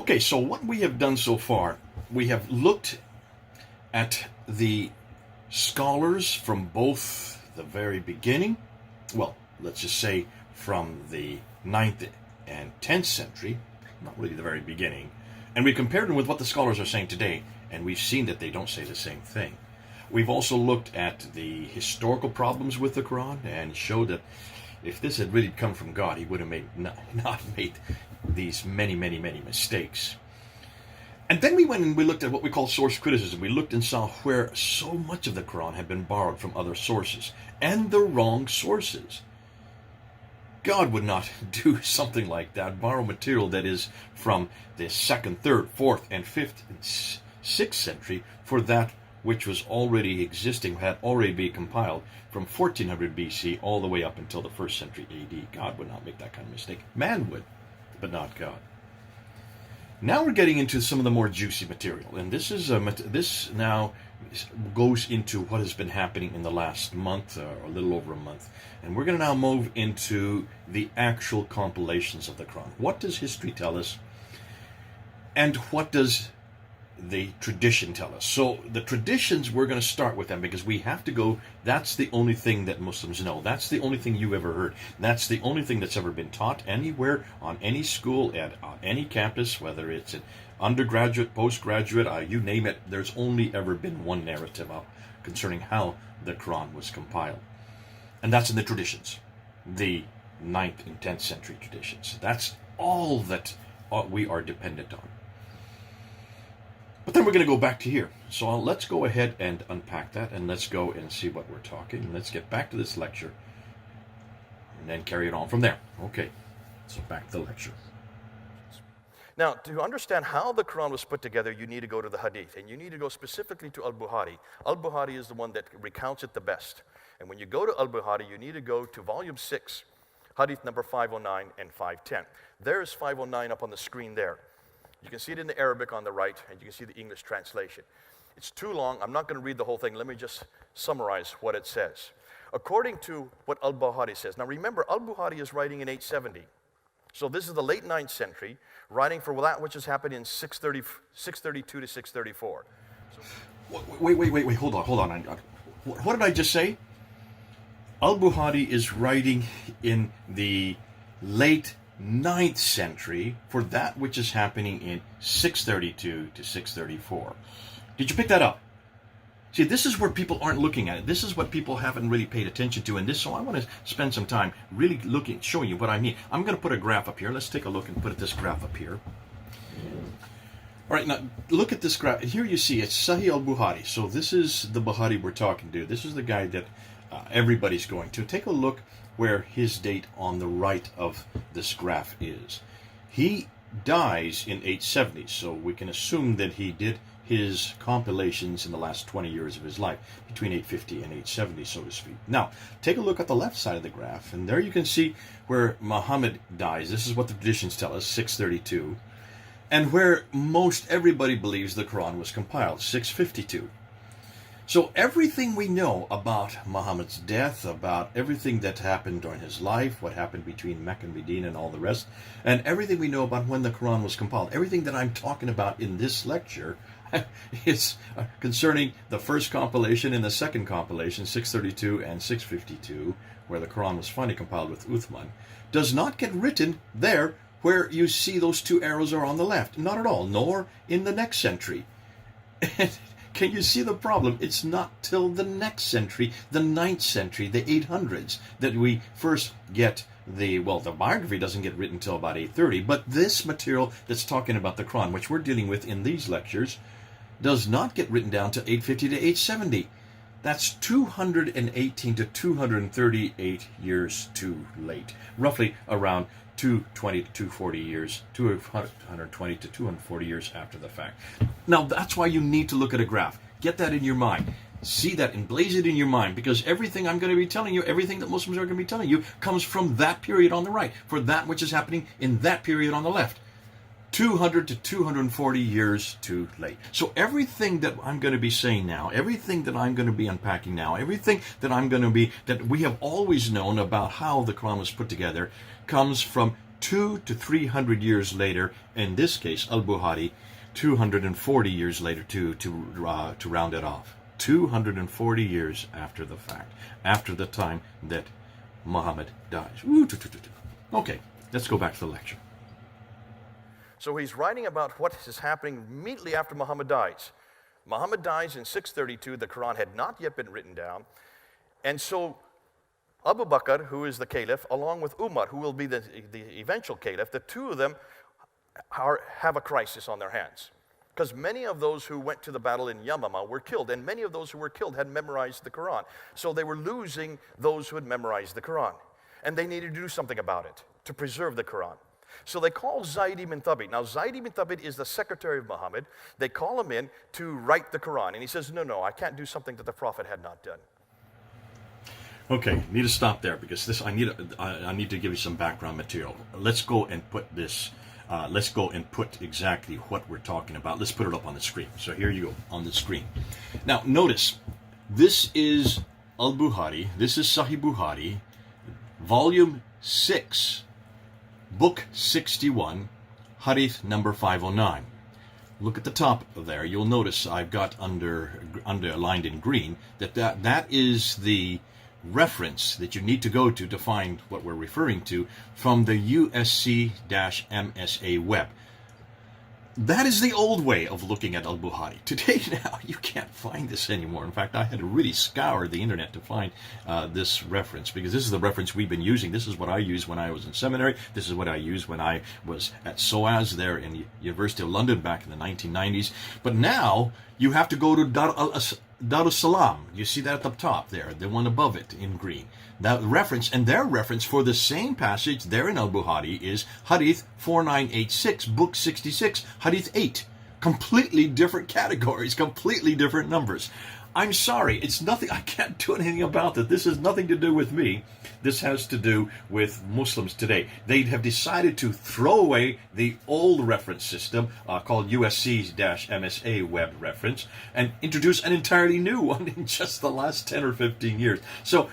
Okay, so what we have done so far, we have looked at the scholars from both the very beginning, well, let's just say from the 9th and 10th century, not really the very beginning, and we compared them with what the scholars are saying today, and we've seen that they don't say the same thing. We've also looked at the historical problems with the Quran and showed that if this had really come from God, he would have not made these many mistakes. And then we went and we looked at what we call source criticism. We looked and saw where so much of the Quran had been borrowed from other sources, and the wrong sources. God would not do something like that, borrow material that is from the 2nd, 3rd, 4th, and 5th, and 6th century for that which was already existing, had already been compiled from 1400 BC all the way up until the 1st century AD. God would not make that kind of mistake. Man would, but not God. Now we're getting into some of the more juicy material, and this now goes into what has been happening in the last month, or a little over a month, and we're going to now move into the actual compilations of the Quran. What does history tell us, and what does the tradition tell us? So the traditions, we're going to start with them because we have to go, that's the only thing that Muslims know. That's the only thing you ever heard. That's the only thing that's ever been taught anywhere, on any school, on any campus, whether it's an undergraduate, postgraduate, you name it. There's only ever been one narrative concerning how the Quran was compiled. And that's in the traditions, the 9th and 10th century traditions. That's all that we are dependent on. But then we're going to go back to here. So let's go ahead and unpack that, and let's go and see what we're talking. And let's get back to this lecture, and then carry it on from there. Okay, so back to the lecture. Now, to understand how the Quran was put together, you need to go to the Hadith, and you need to go specifically to Al-Bukhari. Al-Bukhari is the one that recounts it the best. And when you go to Al-Bukhari, you need to go to volume 6, Hadith number 509 and 510. There's 509 up on the screen there. You can see it in the Arabic on the right, and you can see the English translation. It's too long. I'm not going to read the whole thing. Let me just summarize what it says. According to what Al-Bukhari says. Now remember, Al-Bukhari is writing in 870. So this is the late 9th century, writing for that which has happened in 632 to 634. So, wait, hold on. What did I just say? Al-Bukhari is writing in the late 9th century for that which is happening in 632 to 634. Did you pick that up? See, this is where people aren't looking at it. This is what people haven't really paid attention to, and so I want to spend some time really showing you what I mean. I'm going to put a graph up here. Let's take a look and put this graph up here. All right, now look at this graph. Here you see it's Sahih al-Bukhari. So this is the Bukhari we're talking to. This is the guy that everybody's going to. Take a look where his date on the right of this graph is. He dies in 870, so we can assume that he did his compilations in the last 20 years of his life, between 850 and 870, so to speak. Now, take a look at the left side of the graph, and there you can see where Muhammad dies. This is what the traditions tell us, 632, and where most everybody believes the Quran was compiled, 652. So everything we know about Muhammad's death, about everything that happened during his life, what happened between Mecca and Medina and all the rest, and everything we know about when the Quran was compiled, everything that I'm talking about in this lecture is concerning the first compilation and the second compilation, 632 and 652, where the Quran was finally compiled with Uthman, does not get written there where you see those two arrows are on the left. Not at all, nor in the next century. Can you see the problem? It's not till the next century, the 9th century, the 800s, that we first get the biography doesn't get written until about 830, but this material that's talking about the Quran, which we're dealing with in these lectures, does not get written down to 850 to 870. That's 218 to 238 years too late. Roughly around 220 to 240 years, 220 to 240 years after the fact. Now, that's why you need to look at a graph. Get that in your mind. See that and blaze it in your mind, because everything I'm going to be telling you, everything that Muslims are going to be telling you, comes from that period on the right, for that which is happening in that period on the left. 200 to 240 years too late. So everything that I'm going to be saying now, everything that I'm going to be unpacking now, everything that that we have always known about how the Quran was put together, comes from 200 to 300 years later. In this case, al-Bukhari, 240 years later to round it off. 240 years after the fact, after the time that Muhammad dies. Okay, let's go back to the lecture. So he's writing about what is happening immediately after Muhammad dies. Muhammad dies in 632. The Quran had not yet been written down. And so Abu Bakr, who is the caliph, along with Umar, who will be the eventual caliph, the two of them have a crisis on their hands. Because many of those who went to the battle in Yamama were killed, and many of those who were killed had memorized the Quran. So they were losing those who had memorized the Quran. And they needed to do something about it, to preserve the Quran. So they call Zayd ibn Thabit. Now, Zayd ibn Thabit is the secretary of Muhammad. They call him in to write the Quran. And he says, no, I can't do something that the Prophet had not done. Okay, need to stop there because I need to give you some background material. Let's go and put this, let's go and put exactly what we're talking about. Let's put it up on the screen. So here you go, on the screen. Now, notice, this is al-Bukhari, this is Sahih Bukhari, volume 6, book 61, hadith number 509. Look at the top there. You'll notice I've got underlined in green that is the reference that you need to go to find what we're referring to from the USC-MSA web. That is the old way of looking at al-Bukhari. Today now, you can't find this anymore. In fact, I had to really scour the internet to find this reference, because this is the reference we've been using. This is what I used when I was in seminary. This is what I used when I was at SOAS there in the University of London back in the 1990s. But now, you have to go to Dar al-Salam. You see that at the top there, the one above it in green. That reference, and their reference for the same passage there in al-Bukhari is Hadith 4986, book 66, Hadith 8. Completely different categories, completely different numbers. I'm sorry, it's nothing, I can't do anything about that. This has nothing to do with me. This has to do with Muslims today. They have decided to throw away the old reference system called USC-MSA web reference and introduce an entirely new one in just the last 10 or 15 years. So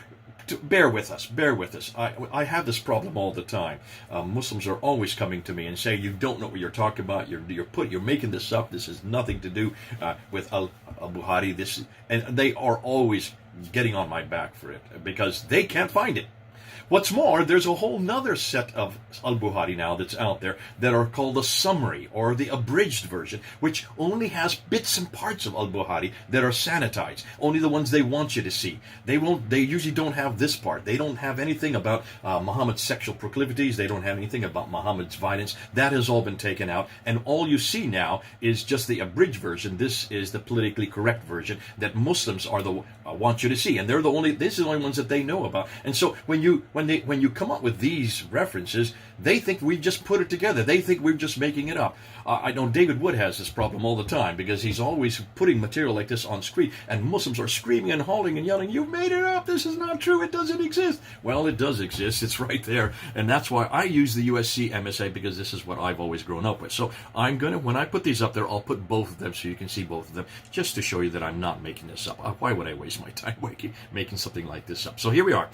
bear with us, bear with us. I have this problem all the time. Muslims are always coming to me and saying, you don't know what you're talking about, you're making this up, this has nothing to do with al-Bukhari, and they are always getting on my back for it, because they can't find it. What's more, there's a whole nother set of al-Bukhari now that's out there that are called the summary or the abridged version, which only has bits and parts of al-Bukhari that are sanitized, only the ones they want you to see. They usually don't have this part. They don't have anything about Muhammad's sexual proclivities. They don't have anything about Muhammad's violence. That has all been taken out, and all you see now is just the abridged version. This is the politically correct version that Muslims are want you to see, and this is the only ones that they know about. And so when you come up with these references, they think we've just put it together. They think we're just making it up. I know David Wood has this problem all the time, because he's always putting material like this on screen, and Muslims are screaming and howling and yelling, "You made it up! This is not true! It doesn't exist!" Well, it does exist. It's right there, and that's why I use the USC MSA, because this is what I've always grown up with. So when I put these up there, I'll put both of them so you can see both of them, just to show you that I'm not making this up. Why would I waste my time making something like this up? So here we are.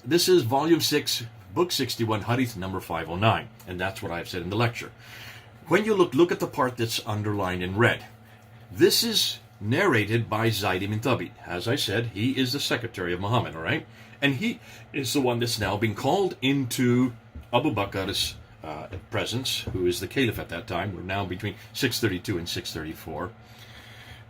This is Volume 6, Book 61, Hadith number 509, and that's what I've said in the lecture. When you look at the part that's underlined in red, this is narrated by Zayd ibn Thabit. As I said, he is the secretary of Muhammad, all right? And he is the one that's now being called into Abu Bakr's presence, who is the caliph at that time. We're now between 632 and 634.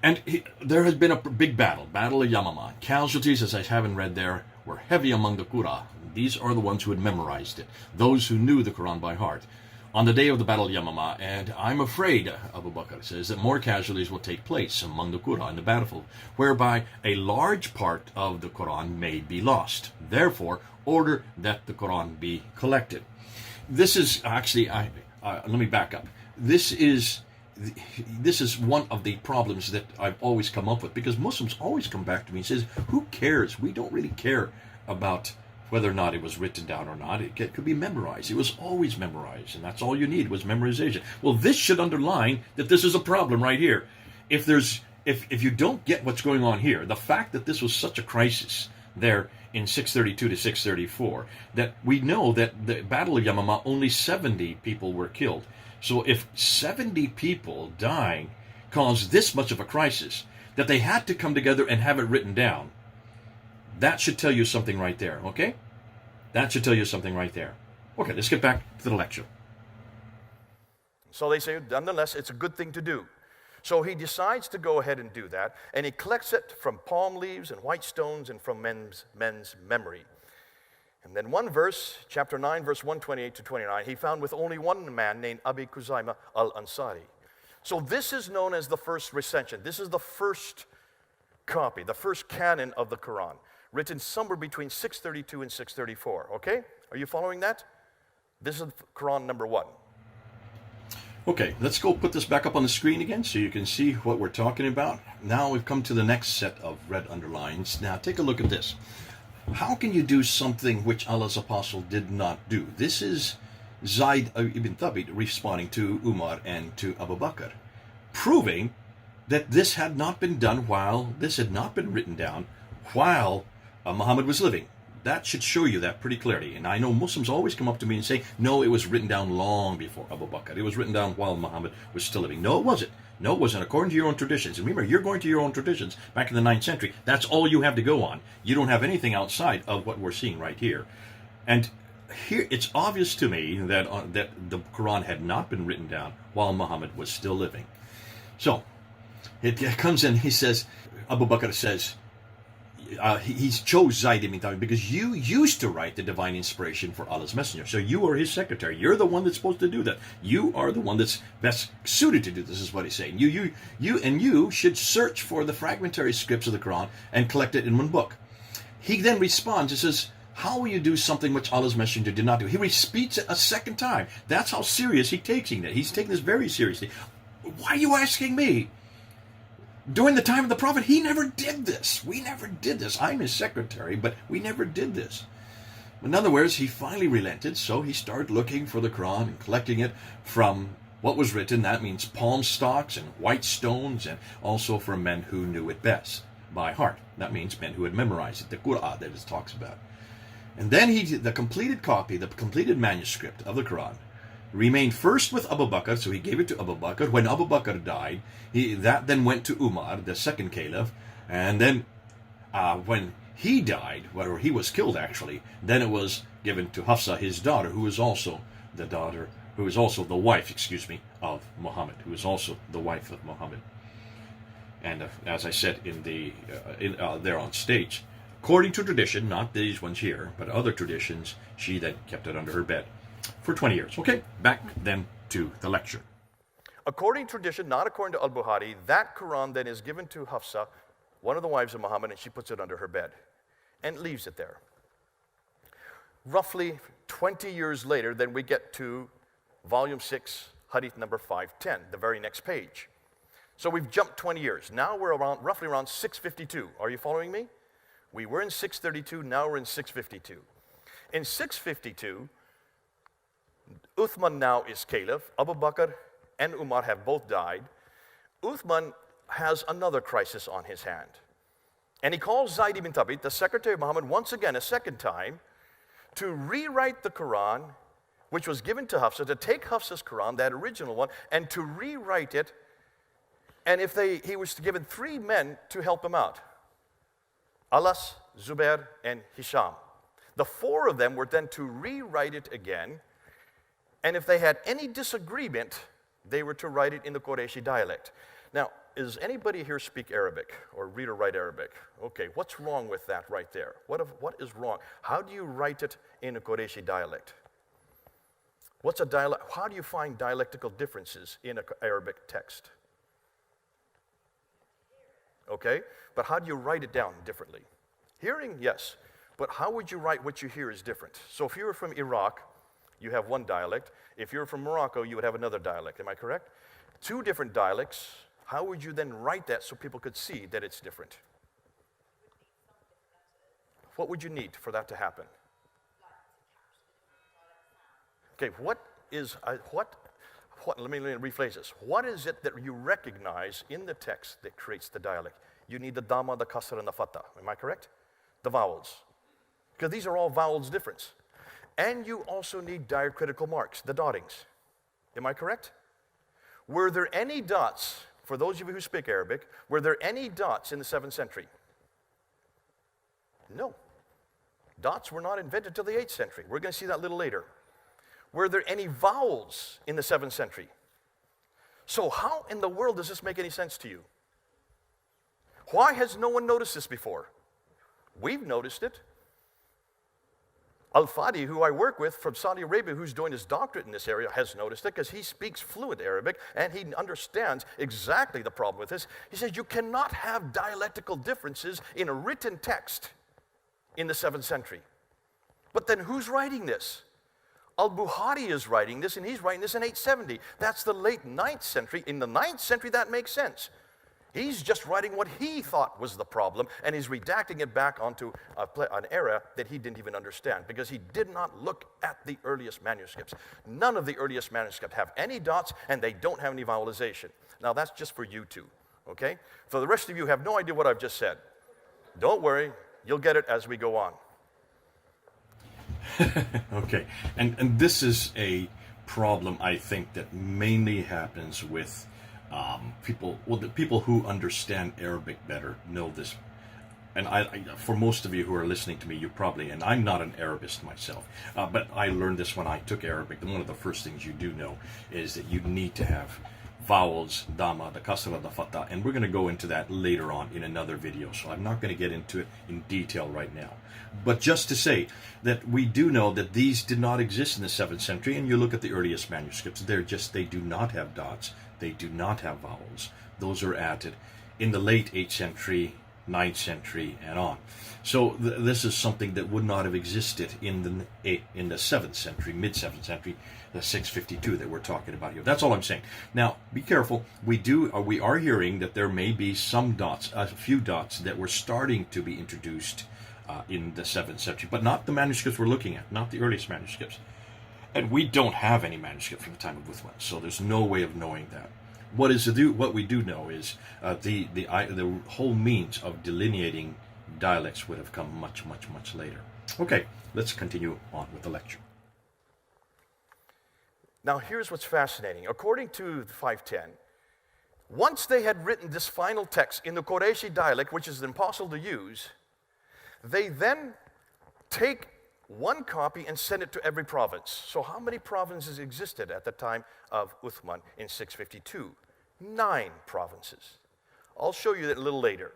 And there has been a big battle of Yamama. Casualties, as I haven't read there, were heavy among the Qur'an. These are the ones who had memorized it, those who knew the Quran by heart. On the day of the Battle of Yamama, and I'm afraid, Abu Bakr says, that more casualties will take place among the Qur'an in the battlefield, whereby a large part of the Quran may be lost. Therefore, order that the Quran be collected. This is actually, let me back up. This is one of the problems that I've always come up with, because Muslims always come back to me and says, who cares? We don't really care about whether or not it was written down or not. It could be memorized. It was always memorized, and that's all you need was memorization. Well, this should underline that this is a problem right here. If you don't get what's going on here, the fact that this was such a crisis, there in 632 to 634, that we know that the Battle of Yamama, only 70 people were killed. So if 70 people dying caused this much of a crisis, that they had to come together and have it written down, that should tell you something right there, okay? That should tell you something right there. Okay, let's get back to the lecture. So they say, nonetheless, it's a good thing to do. So he decides to go ahead and do that, and he collects it from palm leaves and white stones and from men's memory. And then one verse, chapter 9, verse 128 to 29, he found with only one man named Abi Kuzaima al-Ansari. So this is known as the first recension. This is the first copy, the first canon of the Quran, written somewhere between 632 and 634, okay? Are you following that? This is Quran number 1. Okay, let's go put this back up on the screen again so you can see what we're talking about. Now we've come to the next set of red underlines. Now take a look at this. How can you do something which Allah's apostle did not do? This is Zayd ibn Thabit responding to Umar and to Abu Bakr, proving that this had not been done this had not been written down while Muhammad was living. That should show you that pretty clearly. And I know Muslims always come up to me and say, no, it was written down long before Abu Bakr. It was written down while Muhammad was still living. No, it wasn't. No, it wasn't. According to your own traditions. And remember, you're going to your own traditions back in the 9th century. That's all you have to go on. You don't have anything outside of what we're seeing right here. And here, it's obvious to me that the Quran had not been written down while Muhammad was still living. So, it comes in, he says, Abu Bakr says, he chose Zayd ibn Thabit because you used to write the divine inspiration for Allah's messenger. So you are his secretary. You're the one that's supposed to do that. You are the one that's best suited to do this, is what he's saying. You should search for the fragmentary scripts of the Quran and collect it in one book. He then responds and says, how will you do something which Allah's messenger did not do? He repeats it a second time. That's how serious he's taking it. He's taking this very seriously. Why are you asking me? During the time of the Prophet, he never did this. We never did this. I'm his secretary, but we never did this. In other words, he finally relented, so he started looking for the Quran and collecting it from what was written. That means palm stalks and white stones, and also from men who knew it best by heart. That means men who had memorized it, the Qur'an that it talks about. And then the completed copy, the completed manuscript of the Quran, remained first with Abu Bakr, so he gave it to Abu Bakr. When Abu Bakr died, that then went to Umar, the second caliph, and then when he died, or he was killed actually, then it was given to Hafsa, his daughter, who was also the wife, of Muhammad, who was also the wife of Muhammad. And as I said there on stage, according to tradition, not these ones here, but other traditions, she then kept it under her bed for 20 years. Okay, back then to the lecture. According to tradition, not according to Al-Bukhari, that Quran then is given to Hafsa, one of the wives of Muhammad, and she puts it under her bed and leaves it there. Roughly 20 years later, then we get to volume 6, hadith number 510, the very next page. So we've jumped 20 years. Now we're roughly around 652. Are you following me? We were in 632, now we're in 652. In 652, Uthman now is caliph. Abu Bakr and Umar have both died. Uthman has another crisis on his hand. And he calls Zayd ibn Thabit, the secretary of Muhammad, once again, a second time, to rewrite the Quran, which was given to Hafsa, to take Hafsa's Quran, that original one, and to rewrite it. And he was given 3 men to help him out: Alas, Zubair, and Hisham. The 4 of them were then to rewrite it again, and if they had any disagreement, they were to write it in the Qurayshi dialect. Now, does anybody here speak Arabic or read or write Arabic? Okay, what's wrong with that right there? What is wrong? How do you write it in a Qurayshi dialect? What's a dialect? How do you find dialectical differences in an Arabic text? Okay, but how do you write it down differently? Hearing, yes, but how would you write what you hear is different. So if you were from Iraq, you have one dialect. If you're from Morocco, you would have another dialect. Am I correct? 2 different dialects. How would you then write that so people could see that it's different? What would you need for that to happen? Okay, let me rephrase this. What is it that you recognize in the text that creates the dialect? You need the dhamma, the kasra, and the fatha. Am I correct? the vowels, because these are all vowels difference. And you also need diacritical marks, the dottings. Am I correct? Were there any dots, for those of you who speak Arabic, were there any dots in the 7th century? No. Dots were not invented till the 8th century. We're going to see that a little later. Were there any vowels in the 7th century? So how in the world does this make any sense to you? Why has no one noticed this before? We've noticed it. Al-Fadi, who I work with from Saudi Arabia, who's doing his doctorate in this area, has noticed it because he speaks fluent Arabic and he understands exactly the problem with this. He says you cannot have dialectical differences in a written text in the 7th century. But then who's writing this? Al-Bukhari is writing this, and he's writing this in 870. That's the late 9th century. In the 9th century, that makes sense. He's just writing what he thought was the problem, and he's redacting it back onto an era that he didn't even understand, because he did not look at the earliest manuscripts. None of the earliest manuscripts have any dots, and they don't have any vowelization. Now, that's just for you two, okay? For the rest of you who have no idea what I've just said, don't worry, you'll get it as we go on. Okay, and this is a problem, I think, that mainly happens with people, well, the people who understand Arabic better know this. And for most of you who are listening to me, you probably, and I'm not an Arabist myself, but I learned this when I took Arabic. And one of the first things you do know is that you need to have vowels, dama, the kasra, the fatha, and we're going to go into that later on in another video, so I'm not going to get into it in detail right now. But just to say that we do know that these did not exist in the 7th century, and you look at the earliest manuscripts, they do not have dots, they do not have vowels. Those are added in the late 8th century, 9th century, and on. So this is something that would not have existed in the 7th century, mid-7th century, the 652 that we're talking about here. That's all I'm saying. Now, be careful. We are hearing that there may be some dots, a few dots that were starting to be introduced in the 7th century, but not the manuscripts we're looking at, not the earliest manuscripts. And we don't have any manuscript from the time of Uthman, so there's no way of knowing that. What we do know is the whole means of delineating dialects would have come much, much, much later. Okay, let's continue on with the lecture. Now, here's what's fascinating. According to 510, once they had written this final text in the Qurayshi dialect, which is impossible to use, they then take one copy and send it to every province. So how many provinces existed at the time of Uthman in 652? 9 provinces. I'll show you that a little later.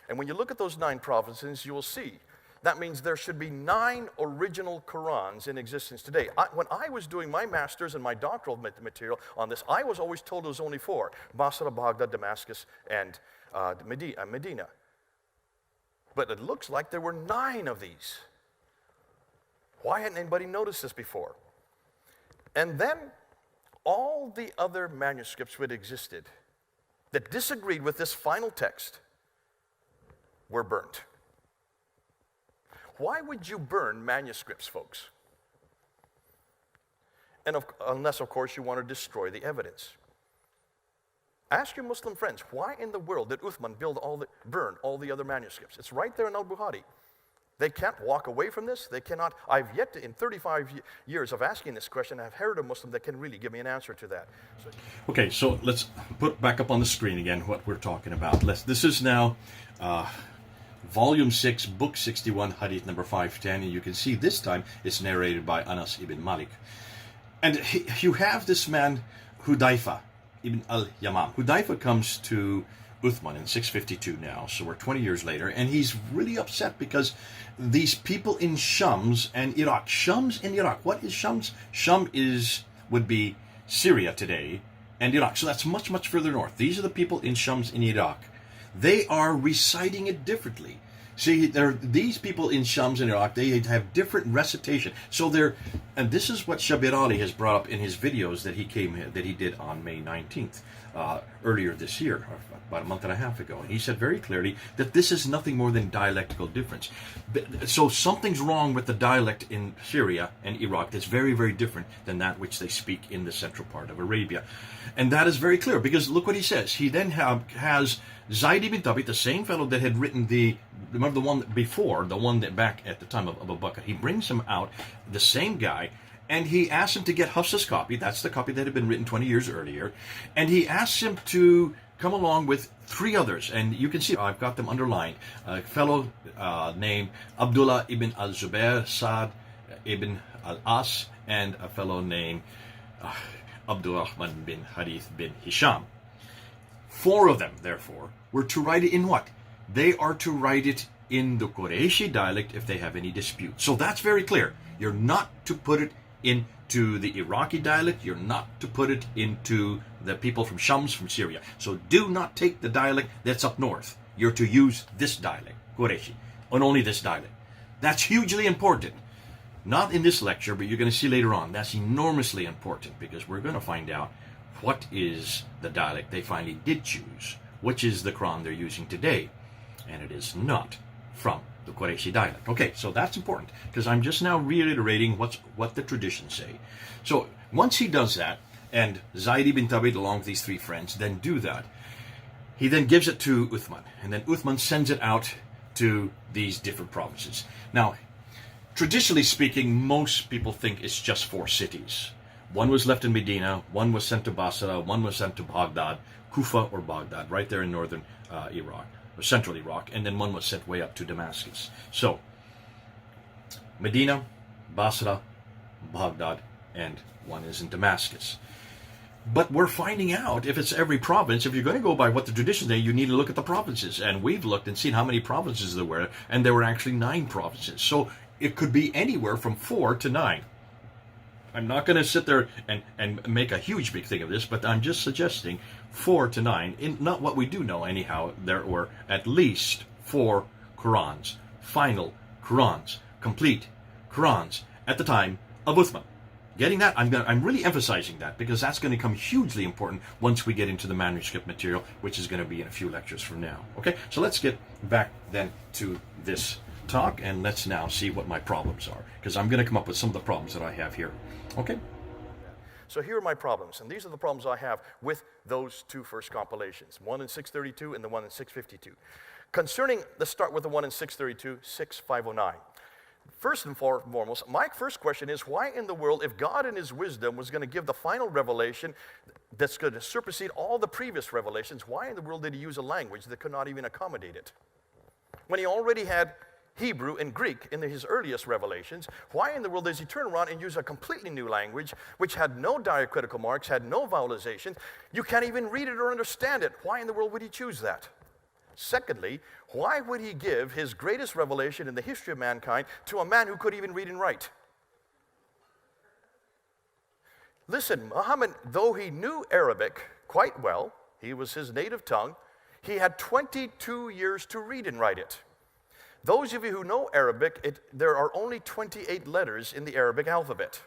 And when you look at those 9 provinces, you will see that means there should be 9 original Qur'ans in existence today. When I was doing my master's and my doctoral material on this, I was always told it was only 4: Basra, Baghdad, Damascus, and Medina. But it looks like there were 9 of these. Why hadn't anybody noticed this before? And then all the other manuscripts that existed that disagreed with this final text were burnt. Why would you burn manuscripts, folks? And unless, of course, you want to destroy the evidence. Ask your Muslim friends, why in the world did Uthman burn all the other manuscripts? It's right there in Al-Bukhari. They can't walk away from this. They cannot. I've yet to, in 35 years of asking this question, I've heard a Muslim that can really give me an answer to that. Okay, so let's put back up on the screen again what we're talking about. This is now Volume 6, Book 61, Hadith number 510, and you can see this time it's narrated by Anas ibn Malik. And you have this man, Hudayfa ibn al-Yamam. Hudayfa comes to Uthman in 652 now, so we're 20 years later, and he's really upset because these people in Shams and Iraq. Shams and Iraq. What is Shams? Would be Syria today, and Iraq. So that's much, much further north. These are the people in Shams in Iraq. They are reciting it differently. See, these people in Shams and Iraq, they have different recitation. So and this is what Shabir Ali has brought up in his videos that he did on May 19th, earlier this year, about a month and a half ago. And he said very clearly that this is nothing more than dialectical difference. So something's wrong with the dialect in Syria and Iraq that's very, very different than that which they speak in the central part of Arabia. And that is very clear, because look what he says. He then has Zayd ibn Thabit, the same fellow that had written the remember the one before, the one that back at the time of Abu Bakr. He brings him out, the same guy, and he asks him to get Hafsa's copy. That's the copy that had been written 20 years earlier. And he asks him to come along with 3 others. And you can see I've got them underlined. A fellow named Abdullah ibn al-Zubair, Saad ibn al-As, and a fellow named Abdurrahman bin Harith bin Hisham. 4 of them, therefore, were to write it in what? They are to write it in the Qurayshi dialect if they have any dispute. So that's very clear. You're not to put it into the Iraqi dialect. You're not to put it into the people from Shams, from Syria. So do not take the dialect that's up north. You're to use this dialect, Qurayshi, and only this dialect. That's hugely important. Not in this lecture, but you're going to see later on. That's enormously important because we're going to find out what is the dialect they finally did choose, which is the Quran they're using today. And it is not from the Qurayshi dialect. Okay, so that's important because I'm just now reiterating what the traditions say. So once he does that, and Zayd ibn Thabit along with these 3 friends then do that, he then gives it to Uthman, and then Uthman sends it out to these different provinces. Now, traditionally speaking, most people think it's just 4 cities. 1 was left in Medina, 1 was sent to Basra, 1 was sent to Baghdad, Kufa or Baghdad, right there in northern Iraq, or central Iraq, and then 1 was sent way up to Damascus. So, Medina, Basra, Baghdad, and 1 is in Damascus. But we're finding out if it's every province. If you're going to go by what the traditions say, you need to look at the provinces. And we've looked and seen how many provinces there were, and there were actually 9 provinces. So it could be anywhere from 4 to 9. I'm not going to sit there and make a huge big thing of this, but I'm just suggesting 4 to 9. In not what we do know anyhow, there were at least 4 Qur'ans, final Qur'ans, complete Qur'ans at the time of Uthman. Getting that? I'm really emphasizing that because that's going to become hugely important once we get into the manuscript material, which is going to be in a few lectures from now. Okay, so let's get back then to this talk, and let's now see what my problems are, because I'm going to come up with some of the problems that I have here. Okay? So here are my problems, and these are the problems I have with those 2 first compilations, 1 in 632 and the 1 in 652. Concerning, let's start with the 1 in 632, 6509. First and foremost, my first question is, why in the world, if God in his wisdom was going to give the final revelation that's going to supersede all the previous revelations, why in the world did he use a language that could not even accommodate it? When he already had Hebrew and Greek in his earliest revelations, why in the world does he turn around and use a completely new language which had no diacritical marks, had no vowelization? You can't even read it or understand it. Why in the world would he choose that? Secondly, why would he give his greatest revelation in the history of mankind to a man who couldn't even read and write? Listen, Muhammad, though he knew Arabic quite well, he was his native tongue, he had 22 years to read and write it. Those of you who know Arabic, there are only 28 letters in the Arabic alphabet.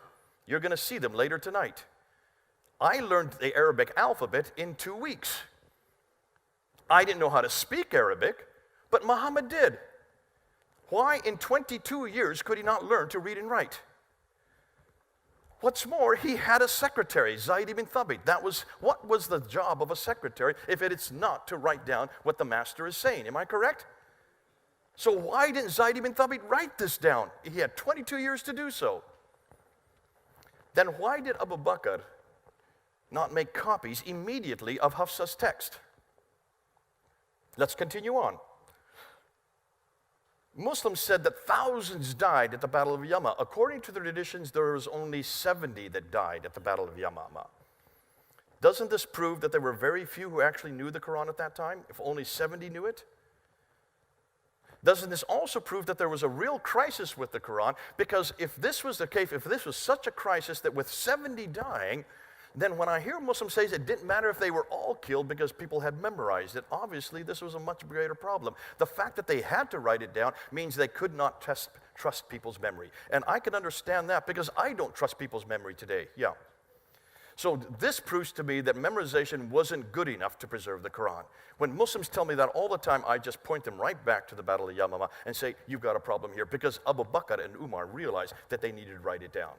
You're going to see them later tonight. I learned the Arabic alphabet in 2 weeks. I didn't know how to speak Arabic, but Muhammad did. Why in 22 years could he not learn to read and write? What's more, he had a secretary, Zayd ibn Thabit. What was the job of a secretary if it's not to write down what the master is saying? Am I correct? So why didn't Zayd ibn Thabit write this down? He had 22 years to do so. Then why did Abu Bakr not make copies immediately of Hafsa's text? Let's continue on. Muslims said that thousands died at the Battle of Yamama. According to the traditions, there was only 70 that died at the Battle of Yamama. Doesn't this prove that there were very few who actually knew the Quran at that time, if only 70 knew it? Doesn't this also prove that there was a real crisis with the Quran? Because if this was the case, if this was such a crisis that with 70 dying, then when I hear Muslims say it didn't matter if they were all killed because people had memorized it, obviously this was a much greater problem. The fact that they had to write it down means they could not trust people's memory. And I can understand that because I don't trust people's memory today. Yeah. So this proves to me that memorization wasn't good enough to preserve the Quran. When Muslims tell me that all the time, I just point them right back to the Battle of Yamama and say, you've got a problem here, because Abu Bakr and Umar realized that they needed to write it down.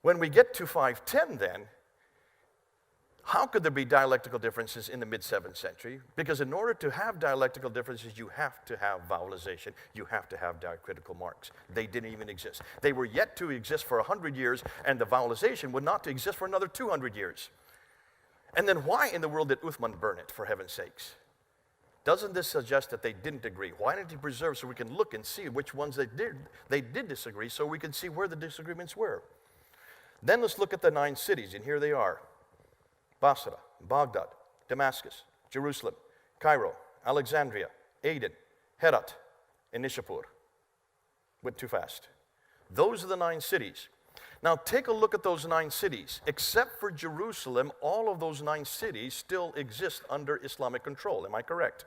When we get to 510 then, How could there be dialectical differences in the mid-7th century? Because in order to have dialectical differences, you have to have vowelization. You have to have diacritical marks. They didn't even exist. They were yet to exist for 100 years, and the vowelization would not to exist for another 200 years. And then why in the world did Uthman burn it, for heaven's sakes? Doesn't this suggest that they didn't agree? Why didn't he preserve so we can look and see which ones they did disagree, so we can see where the disagreements were? Then let's look at the 9 cities, and here they are. Basra, Baghdad, Damascus, Jerusalem, Cairo, Alexandria, Aden, Herat, and Nishapur. Went too fast. Those are the 9 cities. Now take a look at those 9 cities. Except for Jerusalem, all of those 9 cities still exist under Islamic control. Am I correct?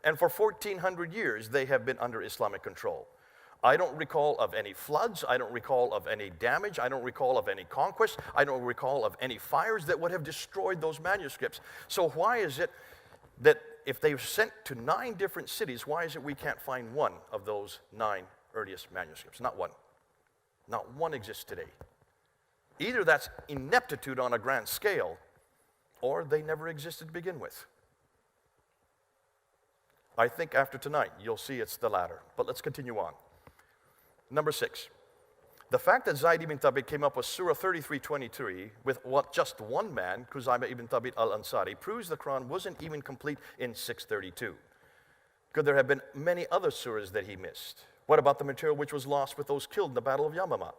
And for 1,400 years, they have been under Islamic control. I don't recall of any floods. I don't recall of any damage. I don't recall of any conquest. I don't recall of any fires that would have destroyed those manuscripts. So why is it that if they've sent to 9 different cities, why is it we can't find one of those 9 earliest manuscripts? Not one. Not one exists today. Either that's ineptitude on a grand scale, or they never existed to begin with. I think after tonight, you'll see it's the latter. But let's continue on. Number 6, the fact that Zayd ibn Thabit came up with Surah 33:23 with just one man, Khuzaimah ibn Thabit al-Ansari, proves the Quran wasn't even complete in 632. Could there have been many other surahs that he missed? What about the material which was lost with those killed in the Battle of Yamama?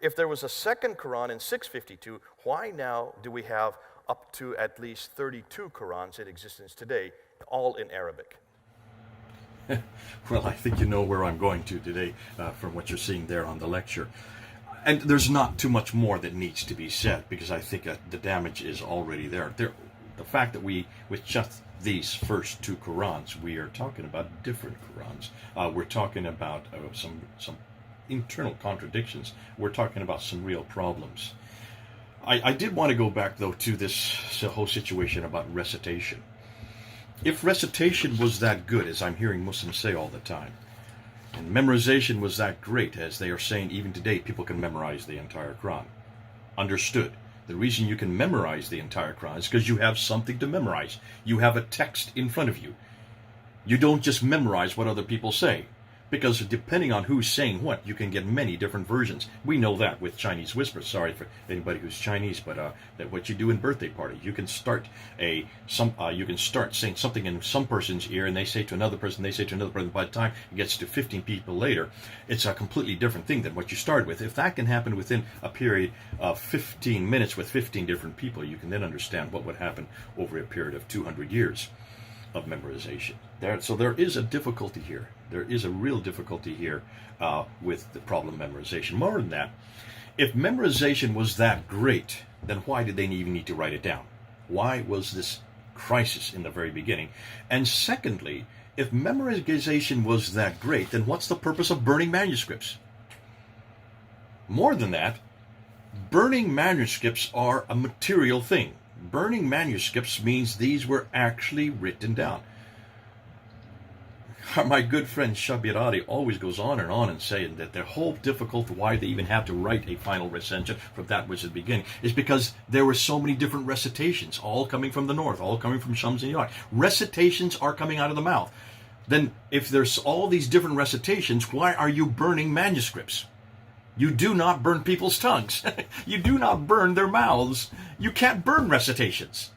If there was a second Quran in 652, why now do we have up to at least 32 Qurans in existence today, all in Arabic? Well, I think you know where I'm going to today from what you're seeing there on the lecture. And there's not too much more that needs to be said because I think the damage is already there. The fact that with just these first 2 Qurans, we are talking about different Qurans. We're talking about some internal contradictions. We're talking about some real problems. I did want to go back, though, to this whole situation about recitation. If recitation was that good, as I'm hearing Muslims say all the time, and memorization was that great, as they are saying even today, people can memorize the entire Quran. Understood. The reason you can memorize the entire Quran is because you have something to memorize. You have a text in front of you. You don't just memorize what other people say. Because depending on who's saying what, you can get many different versions. We know that with Chinese whispers. Sorry for anybody who's Chinese, but that what you do in birthday party, you can start saying something in some person's ear, and they say to another person, they say to another person. By the time it gets to 15 people later, it's a completely different thing than what you started with. If that can happen within a period of 15 minutes with 15 different people, you can then understand what would happen over a period of 200 years of memorization. So there is a difficulty here. There is a real difficulty here with the problem of memorization. More than that, if memorization was that great, then why did they even need to write it down? Why was this crisis in the very beginning? And secondly, if memorization was that great, then what's the purpose of burning manuscripts? More than that, burning manuscripts are a material thing. Burning manuscripts means these were actually written down. My good friend Shabir Ali always goes on and saying that the whole difficulty why they even have to write a final recension from that which is the beginning is because there were so many different recitations, all coming from the north, all coming from Shams and Iraq. Recitations are coming out of the mouth. Then if there's all these different recitations, why are you burning manuscripts? You do not burn people's tongues. You do not burn their mouths. You can't burn recitations.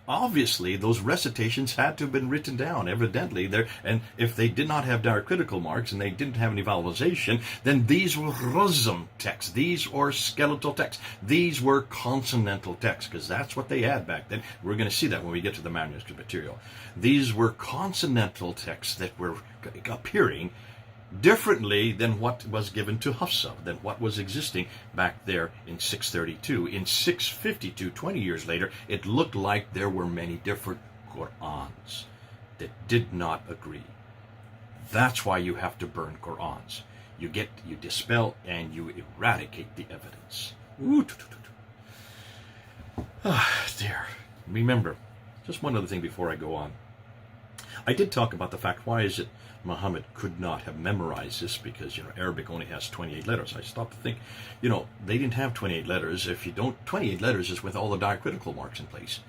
Obviously, those recitations had to have been written down, evidently. And if they did not have diacritical marks and they didn't have any vowelization, then these were razm texts. These were skeletal texts. These were consonantal texts, because that's what they had back then. We're going to see that when we get to the manuscript material. These were consonantal texts that were appearing differently than what was given to Hafsa, than what was existing back there in 632. In 652, 20 years later, it looked like there were many different Qur'ans that did not agree. That's why you have to burn Qur'ans. You dispel and you eradicate the evidence. Dear. Remember, just one other thing before I go on. I did talk about the fact, why is it Muhammad could not have memorized this, because Arabic only has 28 letters. I stopped to think, they didn't have 28 letters. If you don't, 28 letters is with all the diacritical marks in place.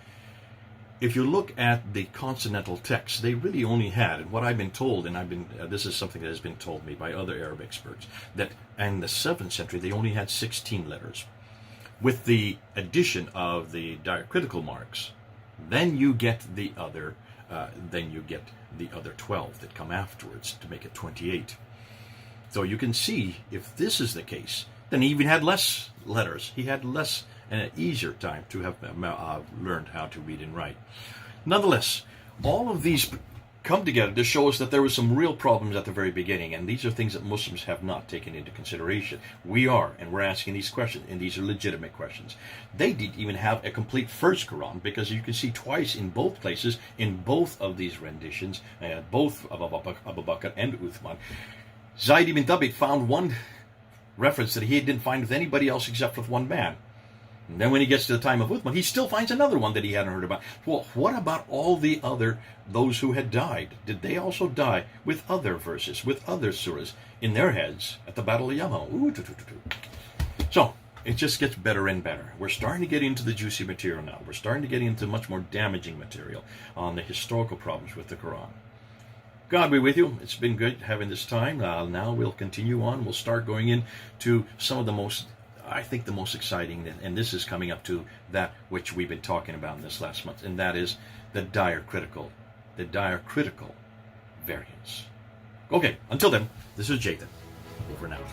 If you look at the consonantal texts, they really only had, and what I've been told, and this is something that has been told me by other Arab experts, that in the 7th century they only had 16 letters. With the addition of the diacritical marks, then you get the other 12 that come afterwards to make it 28. So you can see, if this is the case, then he even had less letters. He had less and an easier time to have learned how to read and write. Nonetheless, all of these come together to show us that there were some real problems at the very beginning, and these are things that Muslims have not taken into consideration. We are, and we're asking these questions, and these are legitimate questions. They didn't even have a complete first Quran, because you can see twice in both places, in both of these renditions, both of Abu Bakr and Uthman, Zayd ibn Thabit found one reference that he didn't find with anybody else except with one man. And then when he gets to the time of Uthman, he still finds another one that he hadn't heard about. Well, what about all those who had died? Did they also die with other verses, with other surahs in their heads at the Battle of Yamal? So, it just gets better and better. We're starting to get into the juicy material now. We're starting to get into much more damaging material on the historical problems with the Quran. God be with you. It's been good having this time. Now we'll continue on. We'll start going into some of the most exciting, and this is coming up to that which we've been talking about in this last month, and that is the diacritical variants. Okay, until then, this is Jathan. Over and out.